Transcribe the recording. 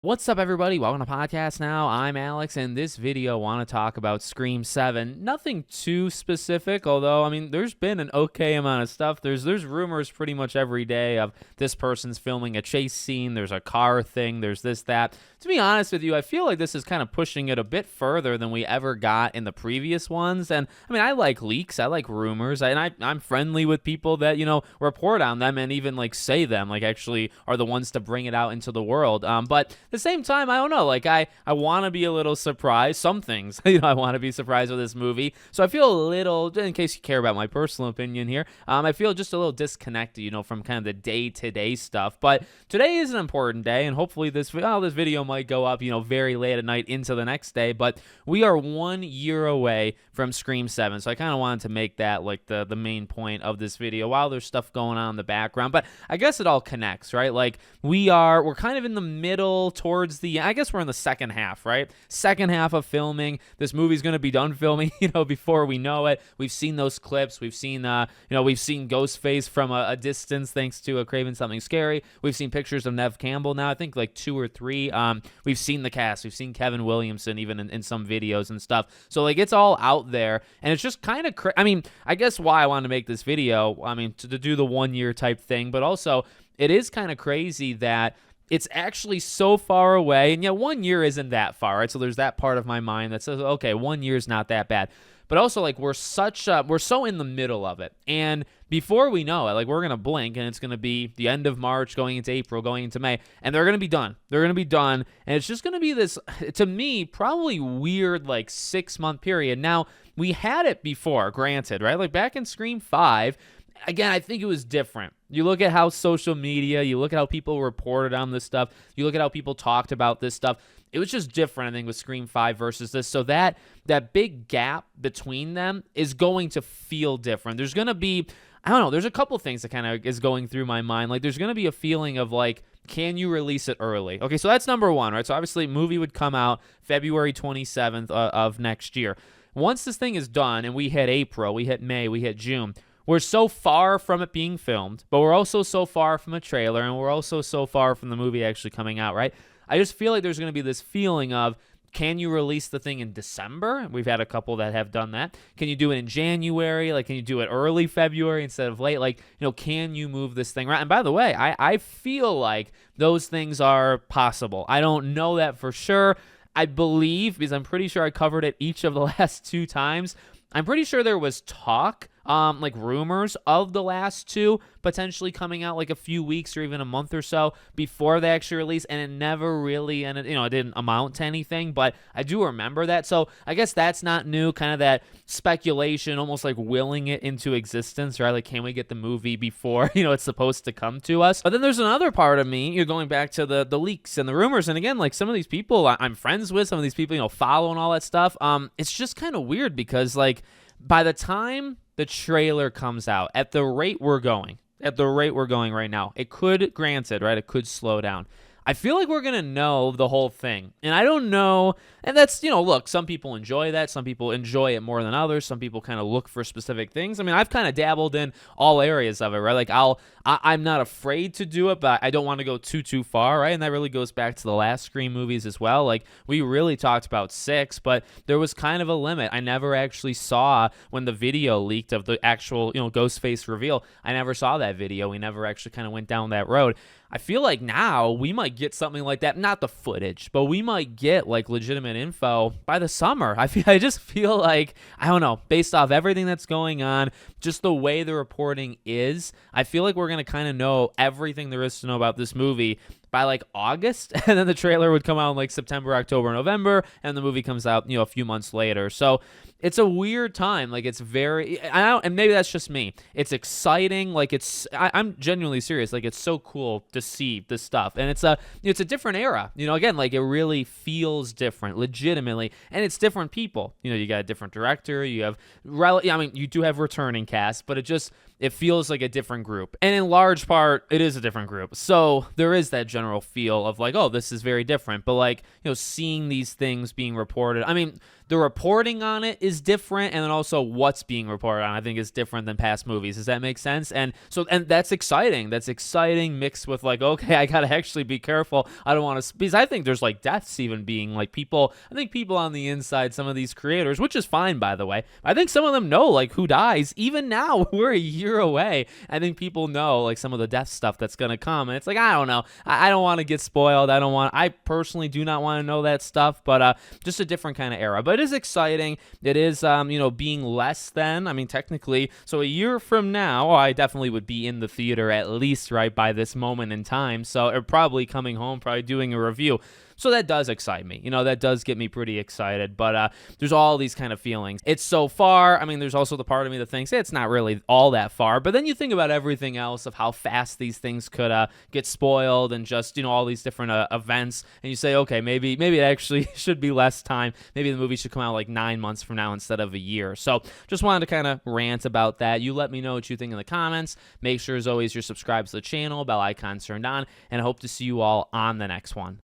What's up, everybody? Welcome to Podcast Now. I'm Alex, and this video I want to talk about Scream 7. Nothing too specific, although, there's been an okay amount of stuff. There's rumors pretty much every day of this person's filming a chase scene, there's a car thing, there's this, that. To be honest with you, I feel like this is kind of pushing it a bit further than we ever got in the previous ones, and, I like leaks, I like rumors, and I'm friendly with people that, report on them and even, say them, actually are the ones to bring it out into the world, but the same time, I don't know, I want to be a little surprised. Some things, I want to be surprised with this movie. So I feel a little, in case you care about my personal opinion here, I feel just a little disconnected, from kind of the day-to-day stuff. But today is an important day, and hopefully this video might go up, very late at night into the next day. But we are 1 year away from Scream 7, so I kind of wanted to make that the main point of this video while there's stuff going on in the background. But I guess it all connects, right? We're kind of in the middle towards I guess we're in the second half, right? Second half of filming. This movie's going to be done filming, before we know it. We've seen those clips. We've seen, we've seen Ghostface from a distance thanks to a Craven Something Scary. We've seen pictures of Neve Campbell now, I think 2 or 3. We've seen the cast. We've seen Kevin Williamson even in some videos and stuff. So, it's all out there. And it's just kind of I guess why I wanted to make this video, to do the 1 year type thing, but also it is kind of crazy that it's actually so far away, and 1 year isn't that far, right? So there's that part of my mind that says, okay, 1 year is not that bad. But also, we're so in the middle of it, and before we know it, we're gonna blink, and it's gonna be the end of March, going into April, going into May, and they're gonna be done. They're gonna be done, and it's just gonna be this, to me, probably weird 6-month period. Now, we had it before, granted, right? Back in Scream 5. Again, I think it was different. You look at how social media, you look at how people reported on this stuff, you look at how people talked about this stuff. It was just different, I think, with Scream 5 versus this. So that big gap between them is going to feel different. There's going to be, I don't know, there's a couple things that kind of is going through my mind. There's going to be a feeling of can you release it early? Okay, so that's number one, right? So obviously, movie would come out February 27th of next year. Once this thing is done and we hit April, we hit May, we hit June, we're so far from it being filmed, but we're also so far from a trailer, and we're also so far from the movie actually coming out, right? I just feel like there's going to be this feeling of, can you release the thing in December? We've had a couple that have done that. Can you do it in January? Can you do it early February instead of late? Can you move this thing around? And by the way, I feel like those things are possible. I don't know that for sure. I believe, because I'm pretty sure I covered it each of the last 2 times, I'm pretty sure there was talk, rumors of the last 2 potentially coming out a few weeks or even a month or so before they actually released, and it never really ended, it didn't amount to anything, but I do remember that. So I guess that's not new, kind of that speculation, almost willing it into existence, right? Can we get the movie before, it's supposed to come to us? But then there's another part of me, you're going back to the leaks and the rumors, and again, some of these people I'm friends with, some of these people, follow and all that stuff. It's just kind of weird because, by the time the trailer comes out, at the rate we're going right now, it could, granted, right, it could slow down. I feel like we're going to know the whole thing. And I don't know, and that's, look, some people enjoy that. Some people enjoy it more than others. Some people kind of look for specific things. I've kind of dabbled in all areas of it, right? I'm not afraid to do it, but I don't want to go too far, right? And that really goes back to the last Scream movies as well. We really talked about 6, but there was kind of a limit. I never actually saw when the video leaked of the actual, Ghostface reveal. I never saw that video. We never actually kind of went down that road. I feel like now we might get something like that, not the footage, but we might get legitimate info by the summer. I just feel like, I don't know, based off everything that's going on, just the way the reporting is, I feel like we're going to kind of know everything there is to know about this movie by August, and then the trailer would come out in September, October, November, and the movie comes out, a few months later. So it's a weird time. It's very, and maybe that's just me. It's exciting. I'm genuinely serious. It's so cool to see this stuff, and it's a different era. Again, it really feels different, legitimately, and it's different people. You got a different director. You have, you do have returning cast, but it feels like a different group. And in large part, it is a different group. So there is that general feel of oh, this is very different. But seeing these things being reported, the reporting on it is different, and then also what's being reported on, I think, is different than past movies. Does that make sense? And that's exciting. That's exciting mixed with like, okay, I gotta actually be careful. I don't want to, because I think there's like deaths even being like people. I think people on the inside, some of these creators, which is fine by the way. I think some of them know like who dies. Even now, we're a year away. I think people know like some of the death stuff that's gonna come, and it's like, I don't know. I don't want to get spoiled. I personally do not want to know that stuff, but just a different kind of era. But it is exciting. It is, being less than, I mean, technically, so a year from now, I definitely would be in the theater at least, right, by this moment in time. So, or probably coming home, probably doing a review. So that does excite me. That does get me pretty excited. But there's all these kind of feelings. It's so far. I mean, there's also the part of me that thinks, hey, it's not really all that far. But then you think about everything else of how fast these things could get spoiled and just, all these different events. And you say, okay, maybe it actually should be less time. Maybe the movie should come out like 9 months from now instead of a year. So just wanted to kind of rant about that. You let me know what you think in the comments. Make sure, as always, you're subscribed to the channel, bell icon turned on, and I hope to see you all on the next one.